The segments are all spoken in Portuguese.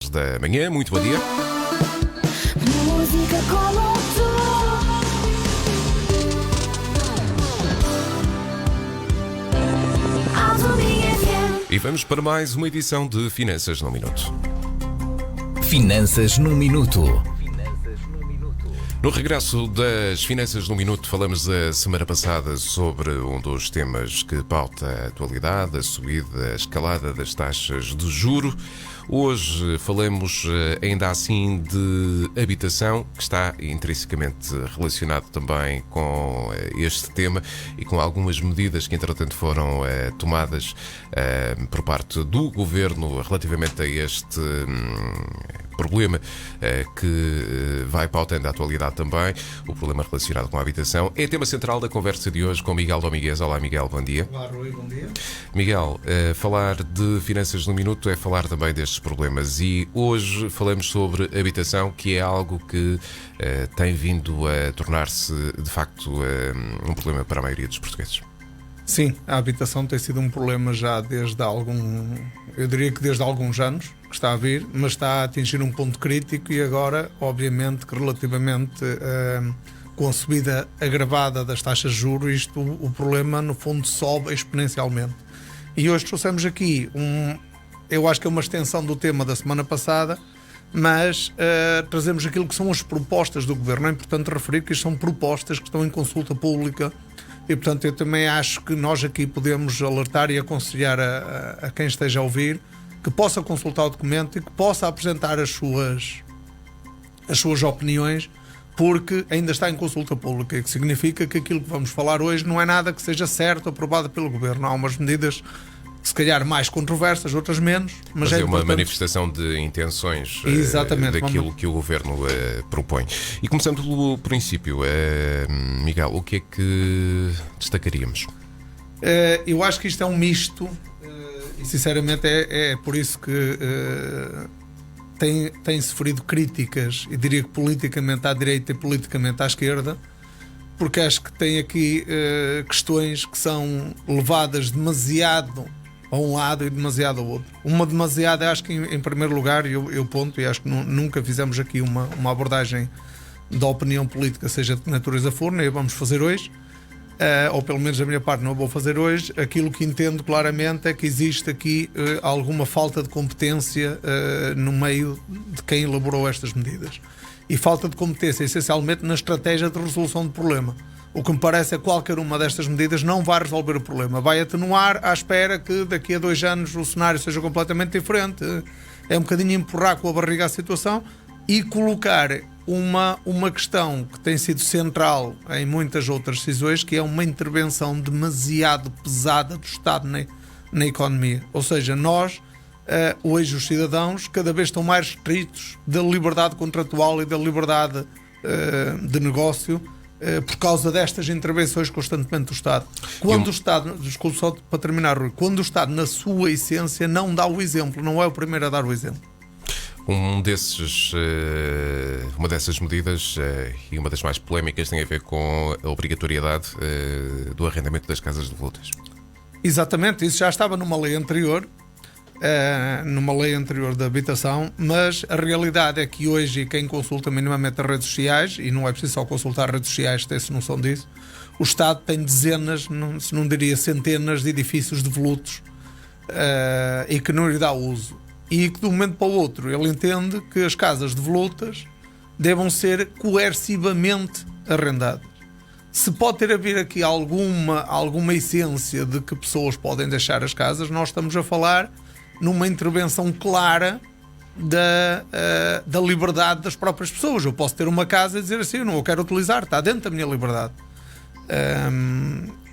da manhã. Muito bom dia. Música como tu. Autonomia FM. E vamos para mais uma edição de Finanças num Minuto. Finanças num Minuto. No regresso das Finanças num Minuto, falamos a semana passada sobre um dos temas que pauta a atualidade, a subida, a escalada das taxas de juro. Hoje falamos ainda assim de habitação, que está intrinsecamente relacionado também com este tema e com algumas medidas que entretanto foram tomadas por parte do Governo relativamente a este problema que vai pautando a atualidade também, o problema relacionado com a habitação. É tema central da conversa de hoje com Miguel Domingues. Olá, Miguel, bom dia. Olá, Rui, bom dia. Miguel, falar de finanças num minuto é falar também destes problemas e hoje falamos sobre habitação, que é algo que tem vindo a tornar-se de facto um problema para a maioria dos portugueses. Sim, a habitação tem sido um problema já desde eu diria que desde alguns anos que está a vir, mas está a atingir um ponto crítico e agora, obviamente, que relativamente com a subida agravada das taxas de juros, o problema no fundo sobe exponencialmente. E hoje trouxemos aqui eu acho que é uma extensão do tema da semana passada, mas trazemos aquilo que são as propostas do Governo. É importante referir que isto são propostas que estão em consulta pública e, portanto, eu também acho que nós aqui podemos alertar e aconselhar a quem esteja a ouvir que possa consultar o documento e que possa apresentar as suas opiniões, porque ainda está em consulta pública, o que significa que aquilo que vamos falar hoje não é nada que seja certo, aprovado pelo Governo. Há umas medidas se calhar mais controversas, outras menos, mas é uma manifestação de intenções daquilo que o Governo propõe. E começando pelo princípio, Miguel, o que é que destacaríamos? Eu acho que isto é um misto e sinceramente é por isso que tem sofrido críticas, e diria que politicamente à direita e politicamente à esquerda, porque acho que tem aqui questões que são levadas demasiado a um lado e demasiado ao outro. Uma demasiada, acho que em primeiro lugar, eu ponto, e acho que nunca fizemos aqui uma abordagem da opinião política, seja de que natureza for, nem vamos fazer hoje, ou pelo menos da minha parte não vou fazer hoje. Aquilo que entendo claramente é que existe aqui alguma falta de competência no meio de quem elaborou estas medidas. E falta de competência essencialmente na estratégia de resolução do problema. O que me parece é que qualquer uma destas medidas não vai resolver o problema. Vai atenuar à espera que daqui a 2 anos o cenário seja completamente diferente. É um bocadinho empurrar com a barriga a situação e colocar uma questão que tem sido central em muitas outras decisões, que é uma intervenção demasiado pesada do Estado na economia. Ou seja, nós, hoje os cidadãos, cada vez estão mais restritos da liberdade contratual e da liberdade de negócio, por causa destas intervenções constantemente do Estado. Quando o Estado, desculpe só para terminar, Rui, quando o Estado na sua essência não dá o exemplo, não é o primeiro a dar o exemplo. Uma dessas medidas e uma das mais polémicas tem a ver com a obrigatoriedade do arrendamento das casas de volutas. Exatamente, isso já estava numa lei anterior, da habitação, mas a realidade é que hoje quem consulta minimamente as redes sociais, e não é preciso só consultar as redes sociais, tem-se noção disso, o Estado tem dezenas, se não diria centenas de edifícios devolutos e que não lhe dá uso. E que de um momento para o outro ele entende que as casas devolutas devam ser coercivamente arrendadas. Se pode ter haver aqui alguma essência de que pessoas podem deixar as casas, nós estamos a falar numa intervenção clara da liberdade das próprias pessoas. Eu posso ter uma casa e dizer assim, eu não a quero utilizar, está dentro da minha liberdade.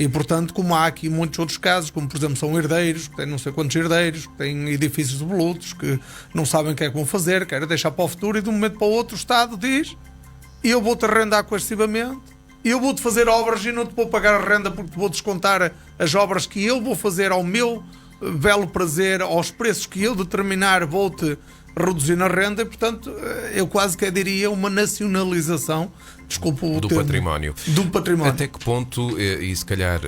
E portanto, como há aqui muitos outros casos, como por exemplo são herdeiros, que têm não sei quantos herdeiros, que têm edifícios devolutos, que não sabem o que é que vão fazer, querem deixar para o futuro, e de um momento para o outro o Estado diz: eu vou-te arrendar coercivamente, eu vou-te fazer obras e não te vou pagar a renda porque te vou descontar as obras que eu vou fazer ao meu belo prazer, aos preços que eu determinar, vou-te reduzir na renda e, portanto, eu quase que diria uma nacionalização, desculpa o Do termo, património. do património. Até que ponto, e se calhar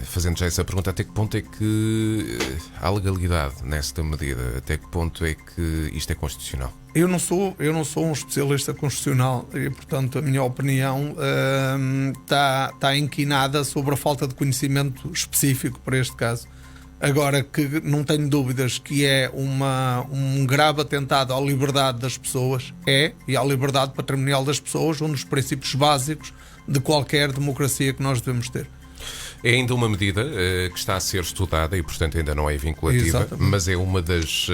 fazendo já essa pergunta, até que ponto é que há legalidade nesta medida? Até que ponto é que isto é constitucional? Eu não sou um especialista constitucional e, portanto, a minha opinião está inquinada sobre a falta de conhecimento específico para este caso. Agora, que não tenho dúvidas que é um grave atentado à liberdade das pessoas, e à liberdade patrimonial das pessoas, um dos princípios básicos de qualquer democracia que nós devemos ter. É ainda uma medida que está a ser estudada e, portanto, ainda não é vinculativa, Exatamente. mas é uma das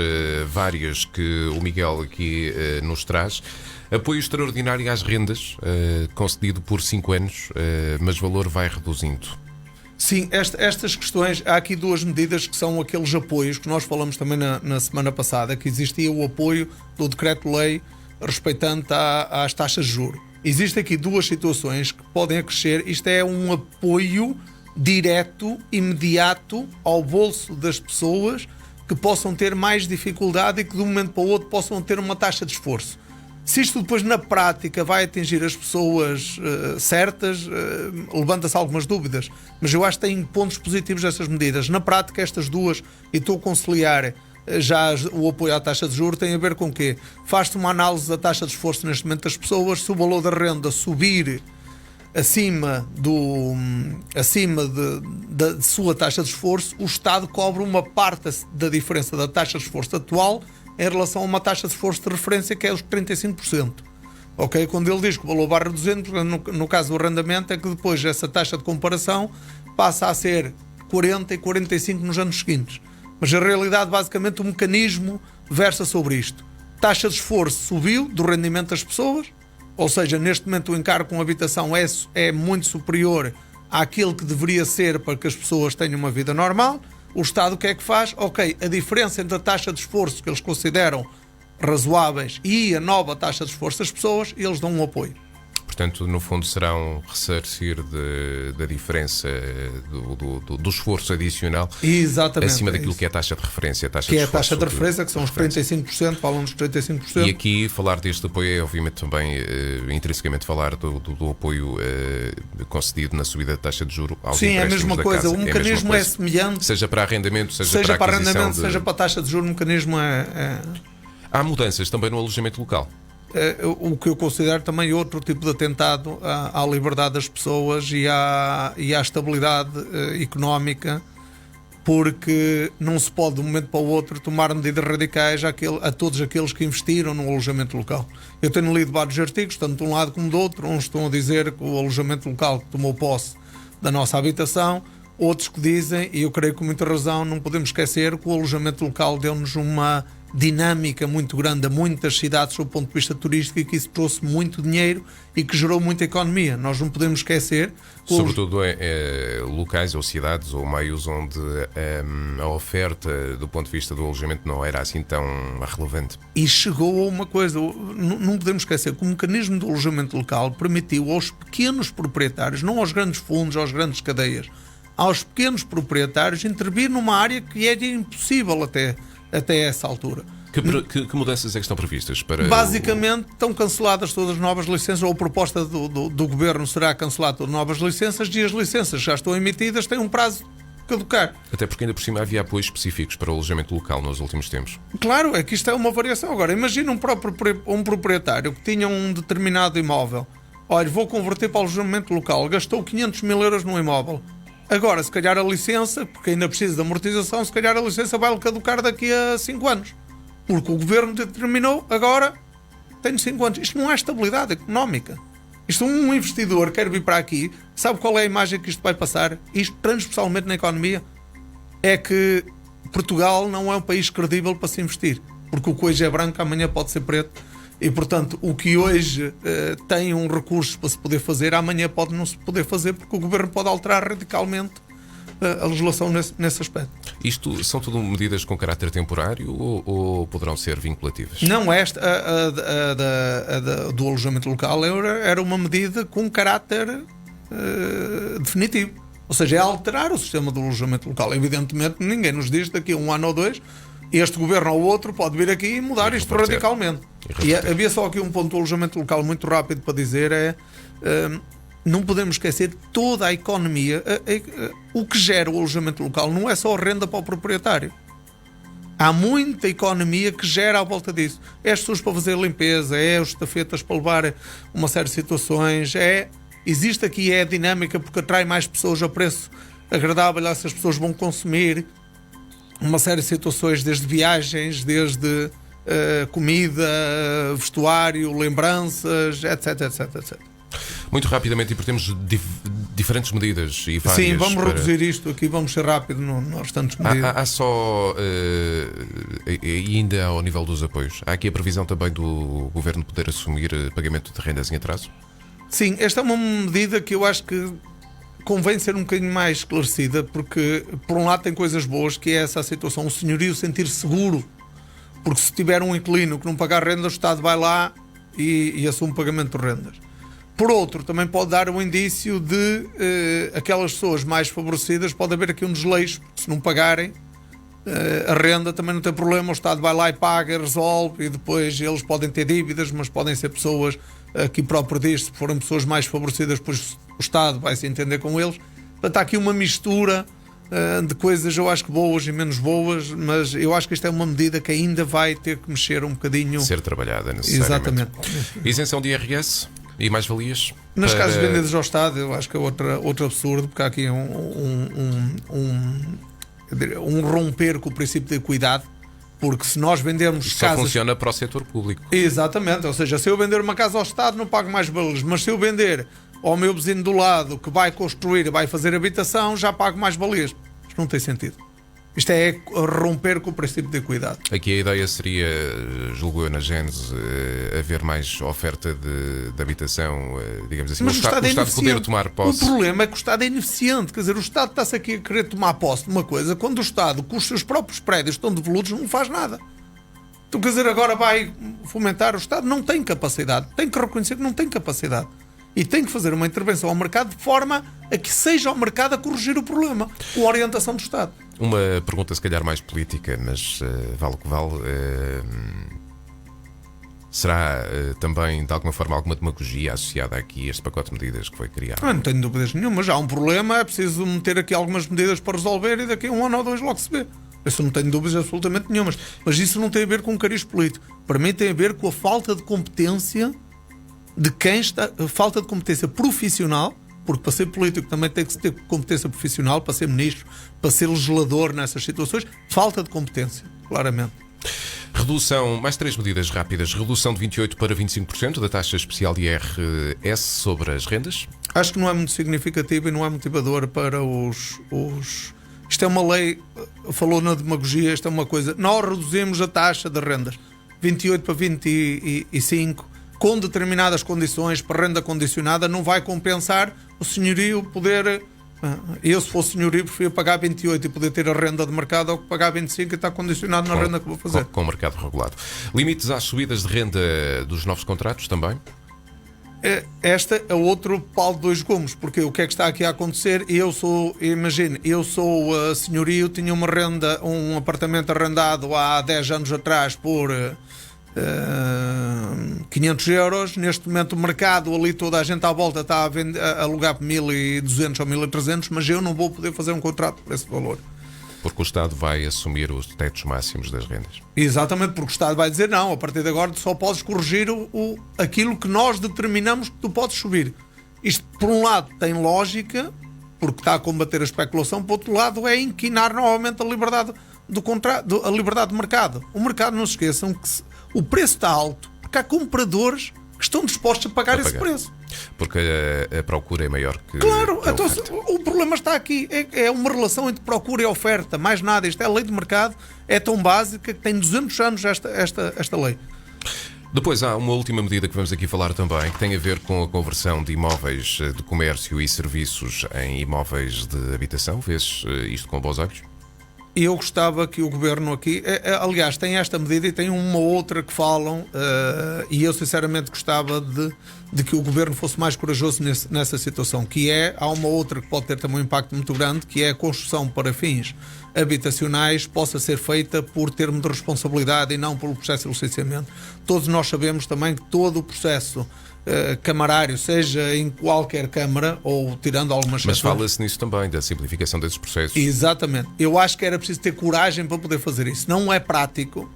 várias que o Miguel aqui nos traz. Apoio extraordinário às rendas, concedido por 5 anos, mas o valor vai reduzindo. Sim, estas questões, há aqui duas medidas que são aqueles apoios que nós falamos também na semana passada, que existia o apoio do decreto-lei respeitante às taxas de juros. Existem aqui duas situações que podem acrescer. Isto é um apoio direto, imediato ao bolso das pessoas que possam ter mais dificuldade e que de um momento para o outro possam ter uma taxa de esforço. Se isto depois na prática vai atingir as pessoas certas, levanta-se algumas dúvidas, mas eu acho que tem pontos positivos essas medidas. Na prática, estas duas, e estou a conciliar já o apoio à taxa de juros, tem a ver com o quê? Faz-se uma análise da taxa de esforço neste momento das pessoas. Se o valor da renda subir acima da sua taxa de esforço, o Estado cobra uma parte da diferença da taxa de esforço atual em relação a uma taxa de esforço de referência que é os 35%. Ok? Quando ele diz que o valor vai reduzindo, no caso do arrendamento, é que depois essa taxa de comparação passa a ser 40 e 45 nos anos seguintes. Mas a realidade, basicamente, o mecanismo versa sobre isto. Taxa de esforço subiu do rendimento das pessoas, ou seja, neste momento o encargo com habitação é muito superior àquilo que deveria ser para que as pessoas tenham uma vida normal. O Estado o que é que faz? Ok, a diferença entre a taxa de esforço que eles consideram razoáveis e a nova taxa de esforço das pessoas, eles dão um apoio. Portanto, no fundo, será um ressarcir da diferença do esforço adicional. Exatamente, acima daquilo isso. que é a taxa de referência. Que é a taxa de referência, que são os 35%, falam dos 35%. E aqui falar deste apoio é, obviamente, também intrinsecamente falar do apoio concedido na subida da taxa de juro aos Sim, é a empréstimos mesma da coisa. casa. O mecanismo é semelhante. Seja para arrendamento, seja Seja para aquisição arrendamento, seja para a taxa de juros, o mecanismo é... Há mudanças também no alojamento local. O que eu considero também outro tipo de atentado à liberdade das pessoas e à estabilidade económica, porque não se pode de um momento para o outro tomar medidas radicais a todos aqueles que investiram no alojamento local. Eu tenho lido vários artigos, tanto de um lado como do outro. Uns estão a dizer que o alojamento local tomou posse da nossa habitação, outros que dizem, e eu creio com muita razão, não podemos esquecer que o alojamento local deu-nos uma dinâmica muito grande a muitas cidades do ponto de vista turístico e que isso trouxe muito dinheiro e que gerou muita economia. Nós não podemos esquecer que sobretudo locais ou cidades ou meios onde a oferta do ponto de vista do alojamento não era assim tão relevante. E chegou a uma coisa, não podemos esquecer que o mecanismo do alojamento local permitiu aos pequenos proprietários, não aos grandes fundos, às grandes cadeias, aos pequenos proprietários intervir numa área que era impossível até essa altura. Que mudanças é que estão previstas para... Basicamente estão canceladas todas as novas licenças, ou a proposta do Governo será cancelar todas as novas licenças, e as licenças já estão emitidas têm um prazo de caducar. Até porque ainda por cima havia apoios específicos para o alojamento local nos últimos tempos. Claro, é que isto é uma variação. Agora, imagina um proprietário que tinha um determinado imóvel. Olha, vou converter para o alojamento local, gastou 500 mil euros no imóvel. Agora, se calhar a licença, porque ainda precisa de amortização, se calhar a licença vai caducar daqui a 5 anos. Porque o Governo determinou, agora tenho 5 anos. Isto não é estabilidade económica. Isto, um investidor quer vir para aqui, sabe qual é a imagem que isto vai passar? Isto, transversalmente na economia, é que Portugal não é um país credível para se investir. Porque o que hoje é branco, amanhã pode ser preto. E, portanto, o que hoje tem um recurso para se poder fazer, amanhã pode não se poder fazer, porque o Governo pode alterar radicalmente a legislação nesse aspecto. Isto são tudo medidas com caráter temporário ou poderão ser vinculativas? Não, esta do alojamento local era uma medida com caráter definitivo. Ou seja, é alterar o sistema do alojamento local. Evidentemente, ninguém nos diz daqui a 1 ano ou 2 Este governo ou outro pode vir aqui e mudar E isto reverter. radicalmente. E E reverter. havia só aqui um ponto do alojamento local muito rápido para dizer: não podemos esquecer toda a economia. O que gera o alojamento local não é só a renda para o proprietário. Há muita economia que gera à volta disso. É as pessoas para fazer limpeza, é os estafetas para levar uma série de situações, existe aqui a dinâmica porque atrai mais pessoas a preço agradável, essas pessoas vão consumir uma série de situações, desde viagens, desde comida, vestuário, lembranças, etc, etc, etc. Muito rapidamente, e porque temos diferentes medidas e várias. Sim, vamos para- reduzir isto aqui, vamos ser rápido nas restantes medidas. Há só, ainda ao nível dos apoios, há aqui a previsão também do Governo poder assumir pagamento de rendas em atraso? Sim, esta é uma medida que eu acho que convém ser um bocadinho mais esclarecida, porque por um lado tem coisas boas, que é essa a situação, o senhorio sentir seguro, porque se tiver um inquilino que não pagar rendas, o Estado vai lá e assume o pagamento de rendas. Por outro, também pode dar um indício de aquelas pessoas mais favorecidas, pode haver aqui um desleixo, porque se não pagarem a renda também não tem problema, o Estado vai lá e paga, resolve, e depois eles podem ter dívidas, mas podem ser pessoas, aqui próprio diz, se forem pessoas mais favorecidas, depois o Estado vai se entender com eles. Portanto, há aqui uma mistura de coisas, eu acho que boas e menos boas, mas eu acho que isto é uma medida que ainda vai ter que mexer um bocadinho. Ser trabalhada necessariamente. Exatamente. Isenção de IRS e mais-valias? Nas para- casas vendidas ao Estado, eu acho que é outro absurdo, porque há aqui um romper com o princípio de equidade, porque se nós vendermos Isto só casas. funciona para o setor público. Exatamente, ou seja, se eu vender uma casa ao Estado não pago mais valias, mas se eu vender ao meu vizinho do lado que vai construir, vai fazer habitação, já pago mais valias. Isto não tem sentido. Isto é romper com o princípio de equidade. Aqui a ideia seria, julgo eu na Gênese, haver mais oferta de habitação, digamos assim, Mas o Estado é poder ineficiente. tomar posse. O problema é que o Estado é ineficiente. Quer dizer, o Estado está-se aqui a querer tomar posse de uma coisa quando o Estado, com os seus próprios prédios estão devolutos, não faz nada. Então, quer dizer, agora vai fomentar. O Estado não tem capacidade. Tem que reconhecer que não tem capacidade. E tem que fazer uma intervenção ao mercado de forma a que seja o mercado a corrigir o problema, com a orientação do Estado. Uma pergunta se calhar mais política, mas vale o que vale. Será também de alguma forma alguma demagogia associada aqui a este pacote de medidas que foi criado? Não tenho dúvidas nenhuma. Já há um problema, é preciso meter aqui algumas medidas para resolver e daqui a 1 ano ou 2 logo se vê. Isso não tenho dúvidas absolutamente nenhumas. Mas isso não tem a ver com cariz político. Para mim tem a ver com a falta de competência de quem está. A falta de competência profissional, porque para ser político também tem que se ter competência profissional, para ser ministro, para ser legislador nessas situações. Falta de competência, claramente. Redução, mais 3 medidas rápidas. Redução de 28% para 25% da taxa especial de IRS sobre as rendas. Acho que não é muito significativo e não é motivador para os... Isto é uma lei, falou na demagogia, isto é uma coisa. Nós reduzimos a taxa de rendas 28 para 25, com determinadas condições, para renda condicionada, não vai compensar o senhorio poder. Eu, se fosse senhorio, preferia pagar 28 e poder ter a renda de mercado ou que pagar 25 e estar condicionado na renda que vou fazer. Com o mercado regulado. Limites às subidas de renda dos novos contratos também? Esta é outro pau de dois gumes, porque o que é que está aqui a acontecer? Imagine, eu sou senhorio, tinha uma renda, um apartamento arrendado há 10 anos atrás por 500 euros. Neste momento o mercado ali, toda a gente à volta está a alugar por 1.200 ou 1.300, mas eu não vou poder fazer um contrato por esse valor. Porque o Estado vai assumir os tetos máximos das rendas. Exatamente, porque o Estado vai dizer não, a partir de agora tu só podes corrigir aquilo que nós determinamos que tu podes subir. Isto, por um lado, tem lógica, porque está a combater a especulação, por outro lado, é inquinar novamente a liberdade do contrato, a liberdade de mercado. O mercado, não se esqueçam que o preço está alto, porque há compradores que estão dispostos a pagar esse preço. Porque a procura é maior que Claro, que a então, oferta. o problema está aqui. É uma relação entre procura e oferta, mais nada. Isto é a lei de mercado, é tão básica que tem 200 anos esta lei. Depois há uma última medida que vamos aqui falar também, que tem a ver com a conversão de imóveis de comércio e serviços em imóveis de habitação. Vês isto com bons olhos? E eu gostava que o Governo aqui, aliás, tem esta medida e tem uma outra que falam, e eu sinceramente gostava de que o Governo fosse mais corajoso nessa situação, que há uma outra que pode ter também um impacto muito grande, que é a construção para fins habitacionais possa ser feita por termo de responsabilidade e não pelo processo de licenciamento. Todos nós sabemos também que todo o processo camarário, seja em qualquer Câmara, ou tirando algumas Mas exceções. fala-se nisso também, da simplificação desses processos. Exatamente. Eu acho que era preciso ter coragem para poder fazer isso. Não é prático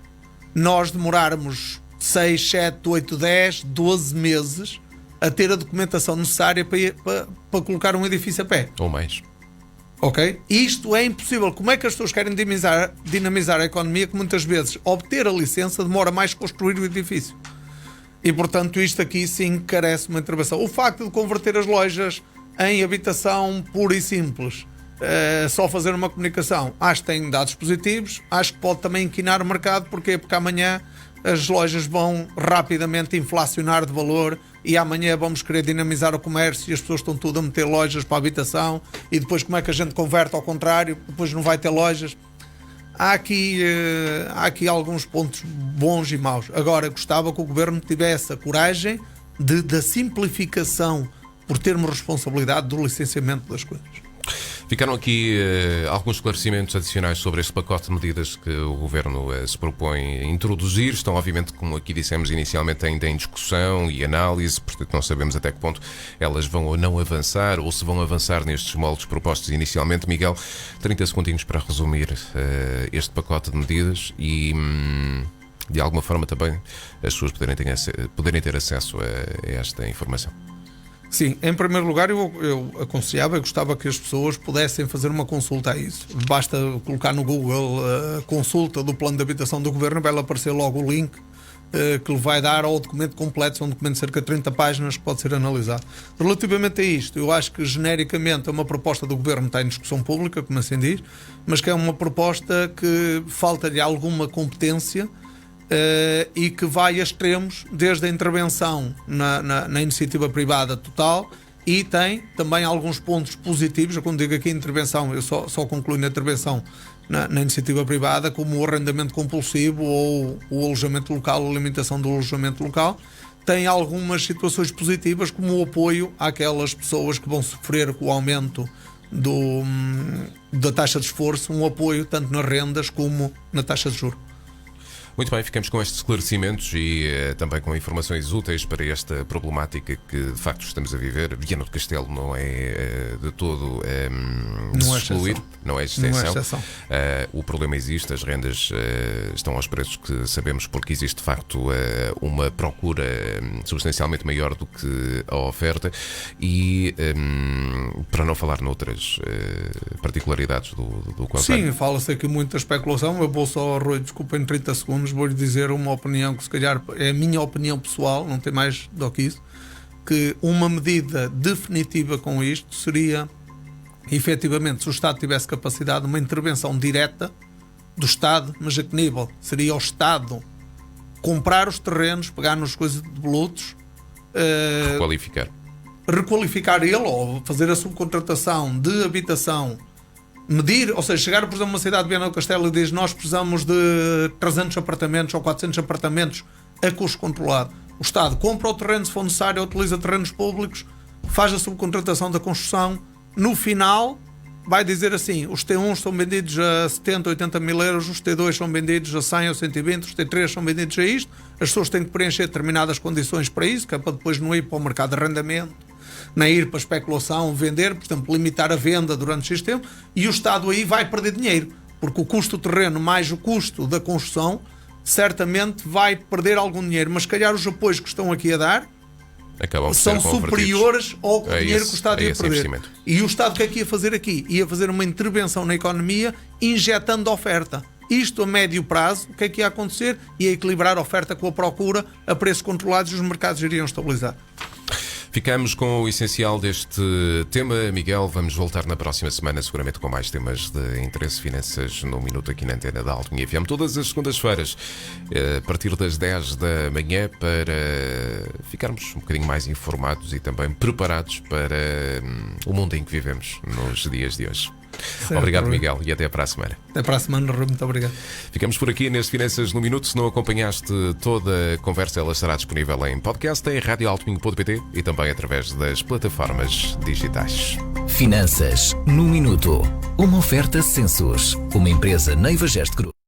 nós demorarmos 6, 7, 8, 10, 12 meses a ter a documentação necessária para colocar um edifício a pé. Ou mais. Ok? Isto é impossível. Como é que as pessoas querem dinamizar a economia que muitas vezes obter a licença demora mais que construir o edifício? E portanto isto aqui sim carece uma intervenção. O facto de converter as lojas em habitação pura e simples, só fazer uma comunicação, acho que tem dados positivos, acho que pode também inquinar o mercado. Porquê? Porque amanhã as lojas vão rapidamente inflacionar de valor e amanhã vamos querer dinamizar o comércio e as pessoas estão tudo a meter lojas para a habitação, e depois como é que a gente converte ao contrário? Depois não vai ter lojas. Há aqui alguns pontos bons e maus. Agora, gostava que o Governo tivesse a coragem da simplificação, por termos responsabilidade do licenciamento das coisas. Ficaram aqui alguns esclarecimentos adicionais sobre este pacote de medidas que o Governo se propõe a introduzir. Estão, obviamente, como aqui dissemos inicialmente, ainda em discussão e análise, portanto não sabemos até que ponto elas vão ou não avançar, ou se vão avançar nestes moldes propostos inicialmente. Miguel, 30 segundinhos para resumir este pacote de medidas e, de alguma forma, também as pessoas poderem ter acesso a esta informação. Sim, em primeiro lugar eu aconselhava e gostava que as pessoas pudessem fazer uma consulta a isso. Basta colocar no Google a consulta do plano de habitação do Governo, vai aparecer logo o link que lhe vai dar ao documento completo. São um documento de cerca de 30 páginas que pode ser analisado. Relativamente a isto, eu acho que genericamente é uma proposta do Governo que está em discussão pública, como assim diz, mas que é uma proposta que falta-lhe alguma competência e que vai a extremos, desde a intervenção na iniciativa privada total, e tem também alguns pontos positivos. Eu, quando digo aqui intervenção, eu só concluo na intervenção na iniciativa privada, como o arrendamento compulsivo ou o alojamento local, a limitação do alojamento local. Tem algumas situações positivas, como o apoio àquelas pessoas que vão sofrer com o aumento da taxa de esforço, um apoio tanto nas rendas como na taxa de juros. Muito bem, ficamos com estes esclarecimentos e também com informações úteis para esta problemática que de facto estamos a viver. Viana do Castelo não é de todo de se excluir, não é exceção. O problema existe, as rendas estão aos preços que sabemos, porque existe de facto uma procura substancialmente maior do que a oferta, e para não falar noutras particularidades do conceito. Sim, fala-se aqui muita especulação. Eu vou só, Rui, desculpa, em 30 segundos vou-lhe dizer uma opinião que se calhar é a minha opinião pessoal, não tem mais do que isso, que uma medida definitiva com isto seria, efetivamente, se o Estado tivesse capacidade, uma intervenção direta do Estado. Mas a que nível? Seria o Estado comprar os terrenos, pegar nas coisas de bolutos, requalificar ele, ou fazer a subcontratação de habitação, medir, ou seja, chegar, por exemplo, a uma cidade de Viana do Castelo e diz: nós precisamos de 300 apartamentos ou 400 apartamentos a custo controlado. O Estado compra o terreno, se for necessário, utiliza terrenos públicos, faz a subcontratação da construção. No final, vai dizer assim: os T1 são vendidos a 70, 80 mil euros, os T2 são vendidos a 100 ou 120, os T3 são vendidos a isto. As pessoas têm que preencher determinadas condições para isso, que é para depois não ir para o mercado de arrendamento, nem ir para especulação, vender, portanto, limitar a venda durante X tempo, e o Estado aí vai perder dinheiro, porque o custo do terreno mais o custo da construção certamente vai perder algum dinheiro, mas se calhar os apoios que estão aqui a dar são superiores ao dinheiro que o Estado ia perder. E o Estado, o que é que ia fazer aqui? Ia fazer uma intervenção na economia, injetando oferta. Isto a médio prazo, o que é que ia acontecer? Ia equilibrar a oferta com a procura a preços controlados e os mercados iriam estabilizar. Ficamos com o essencial deste tema, Miguel. Vamos voltar na próxima semana, seguramente com mais temas de interesse, finanças no minuto, aqui na antena da Alto Minha FM, todas as segundas-feiras, a partir das 10 da manhã, para ficarmos um bocadinho mais informados e também preparados para o mundo em que vivemos nos dias de hoje. Certo, Obrigado, Rui. Miguel, e até para a semana. Até para a semana, Rui. Muito obrigado. Ficamos por aqui neste Finanças no Minuto. Se não acompanhaste toda a conversa, ela estará disponível em podcast, em radioaltominho.pt e também através das plataformas digitais. Finanças no Minuto. Uma oferta Census, uma empresa Neiva Geste Group.